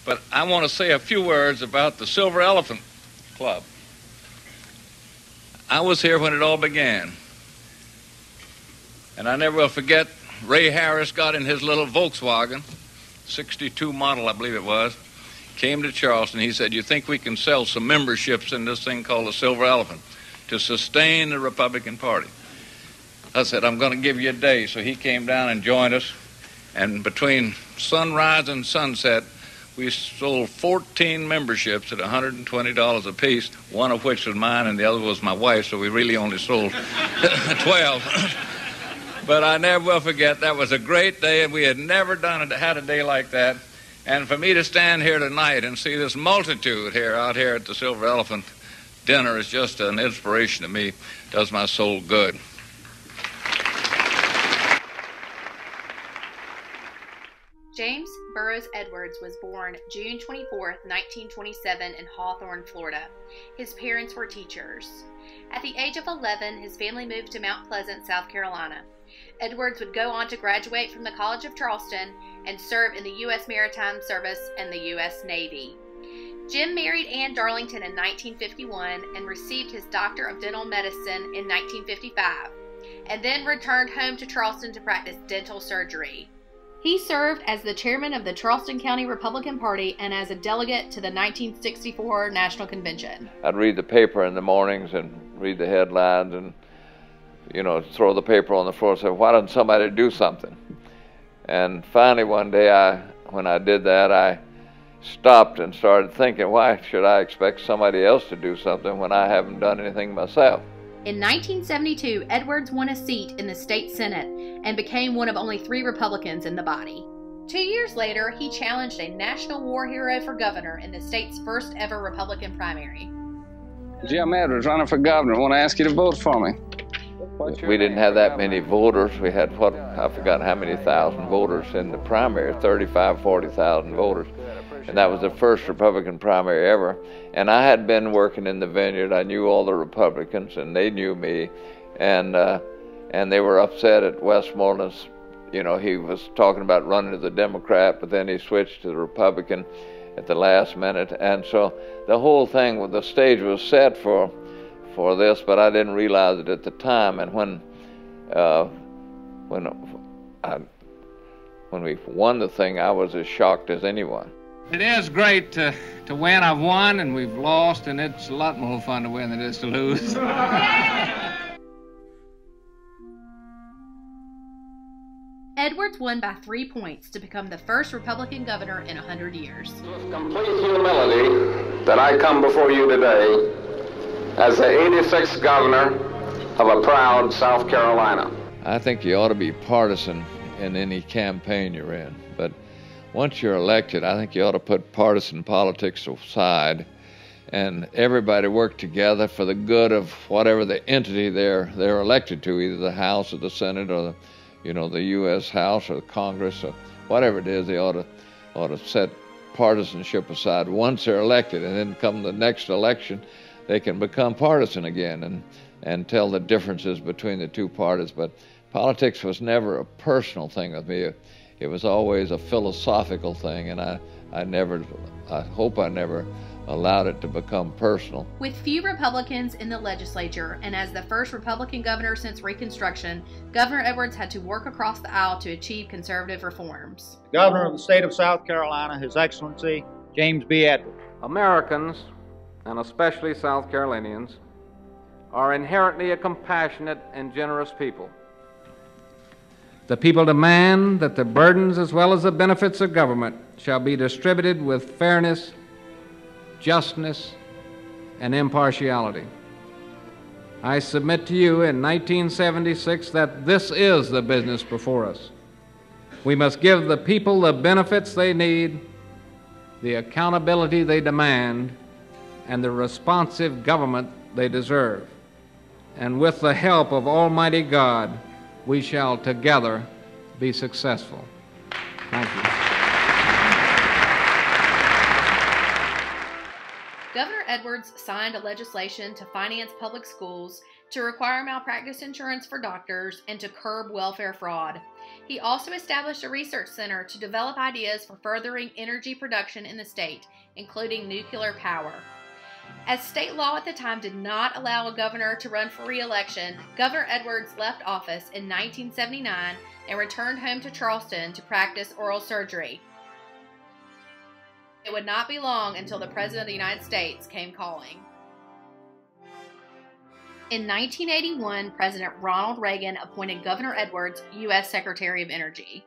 But I want to say a few words about the Silver Elephant Club. I was here when it all began. And I never will forget, Ray Harris got in his little Volkswagen, 62 model, I believe it was, came to Charleston. He said, you think we can sell some memberships in this thing called the Silver Elephant to sustain the Republican Party? I said, I'm going to give you a day. So he came down and joined us. And between sunrise and sunset, we sold 14 memberships at $120 apiece, one of which was mine and the other was my wife, so we really only sold 12. But I never will forget, that was a great day, and we had never had a day like that. And for me to stand here tonight and see this multitude out here at the Silver Elephant dinner is just an inspiration to me. Does my soul good. James Burrows Edwards was born June 24, 1927 in Hawthorne, Florida. His parents were teachers. At the age of 11, his family moved to Mount Pleasant, South Carolina. Edwards would go on to graduate from the College of Charleston and serve in the U.S. Maritime Service and the U.S. Navy. Jim married Ann Darlington in 1951 and received his Doctor of Dental Medicine in 1955, and then returned home to Charleston to practice dental surgery. He served as the chairman of the Charleston County Republican Party and as a delegate to the 1964 National Convention. I'd read the paper in the mornings and read the headlines and, throw the paper on the floor and say, why doesn't somebody do something? And finally one day, when I did that, I stopped and started thinking, why should I expect somebody else to do something when I haven't done anything myself? In 1972, Edwards won a seat in the state Senate and became one of only 3 Republicans in the body. 2 years later, he challenged a national war hero for governor in the state's first ever Republican primary. Jim Edwards running for governor. I want to ask you to vote for me. We didn't have that many voters. We had, I forgot how many thousand voters in the primary, 40,000 voters. And that was the first Republican primary ever. And I had been working in the vineyard. I knew all the Republicans, and they knew me. And they were upset at Westmoreland's. He was talking about running to the Democrat, but then he switched to the Republican at the last minute. And so the whole thing, the stage was set for this, but I didn't realize it at the time. And when we won the thing, I was as shocked as anyone. It is great to win. I've won and we've lost, and it's a lot more fun to win than it is to lose. Edwards won by 3 points to become the first Republican governor in 100 years. With complete humility that I come before you today as the 86th governor of a proud South Carolina. I think you ought to be partisan in any campaign you're in, but once you're elected, I think you ought to put partisan politics aside and everybody work together for the good of whatever the entity they're elected to, either the House or the Senate or the U.S. House or the Congress or whatever it is. They ought to set partisanship aside once they're elected, and then come the next election, they can become partisan again and tell the differences between the two parties. But politics was never a personal thing with me. It was always a philosophical thing, and I hope I never allowed it to become personal. With few Republicans in the legislature, and as the first Republican governor since Reconstruction, Governor Edwards had to work across the aisle to achieve conservative reforms. Governor of the state of South Carolina, His Excellency James B. Edwards. Americans, and especially South Carolinians, are inherently a compassionate and generous people. The people demand that the burdens as well as the benefits of government shall be distributed with fairness, justness, and impartiality. I submit to you in 1976 that this is the business before us. We must give the people the benefits they need, the accountability they demand, and the responsive government they deserve. And with the help of Almighty God, we shall together be successful. Thank you. Governor Edwards signed a legislation to finance public schools, to require malpractice insurance for doctors, and to curb welfare fraud. He also established a research center to develop ideas for furthering energy production in the state, including nuclear power. As state law at the time did not allow a governor to run for re-election, Governor Edwards left office in 1979 and returned home to Charleston to practice oral surgery. It would not be long until the President of the United States came calling. In 1981, President Ronald Reagan appointed Governor Edwards U.S. Secretary of Energy.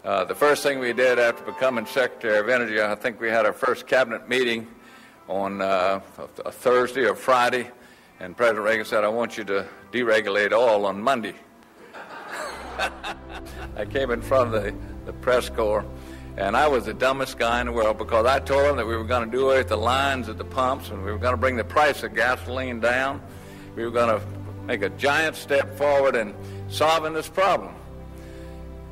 The first thing we did after becoming Secretary of Energy, I think we had our first cabinet meeting on a Thursday or Friday, and President Reagan said, I want you to deregulate oil on Monday. I came in front of the press corps, and I was the dumbest guy in the world because I told them that we were going to do away with the lines at the pumps, and we were going to bring the price of gasoline down. We were going to make a giant step forward in solving this problem.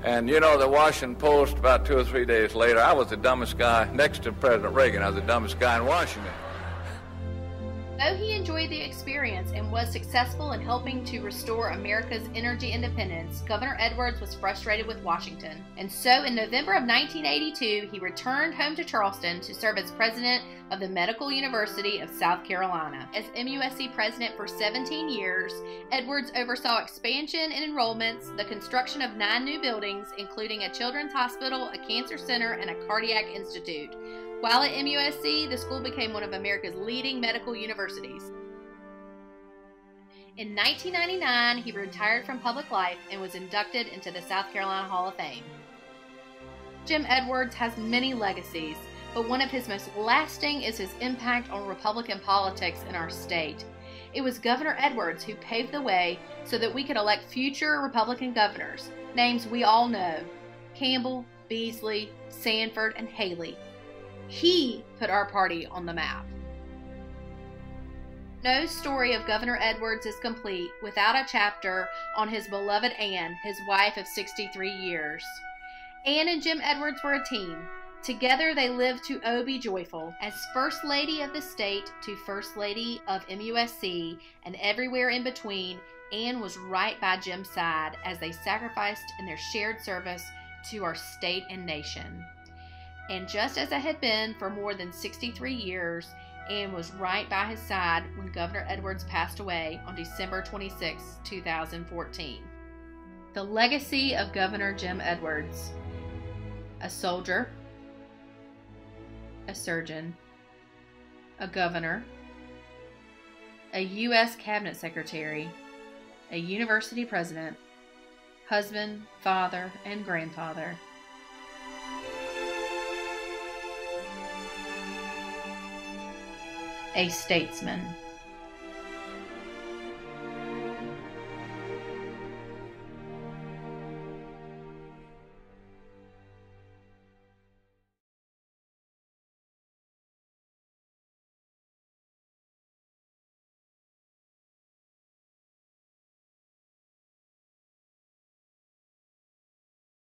And you know, the Washington Post, about 2 or 3 days later, I was the dumbest guy, next to President Reagan, I was the dumbest guy in Washington. Though he enjoyed the experience and was successful in helping to restore America's energy independence, Governor Edwards was frustrated with Washington. And so in November of 1982, he returned home to Charleston to serve as president of the Medical University of South Carolina. As MUSC president for 17 years, Edwards oversaw expansion in enrollments, the construction of 9 new buildings, including a children's hospital, a cancer center, and a cardiac institute. While at MUSC, the school became one of America's leading medical universities. In 1999, he retired from public life and was inducted into the South Carolina Hall of Fame. Jim Edwards has many legacies, but one of his most lasting is his impact on Republican politics in our state. It was Governor Edwards who paved the way so that we could elect future Republican governors, names we all know: Campbell, Beasley, Sanford, and Haley. He put our party on the map. No story of Governor Edwards is complete without a chapter on his beloved Anne, his wife of 63 years. Anne and Jim Edwards were a team. Together they lived to oh be joyful. As First Lady of the state to First Lady of MUSC and everywhere in between, Anne was right by Jim's side as they sacrificed in their shared service to our state and nation. And just as it had been for more than 63 years, Anne was right by his side when Governor Edwards passed away on December 26, 2014. The legacy of Governor Jim Edwards: a soldier, a surgeon, a governor, a U.S. Cabinet Secretary, a university president, husband, father, and grandfather. A statesman.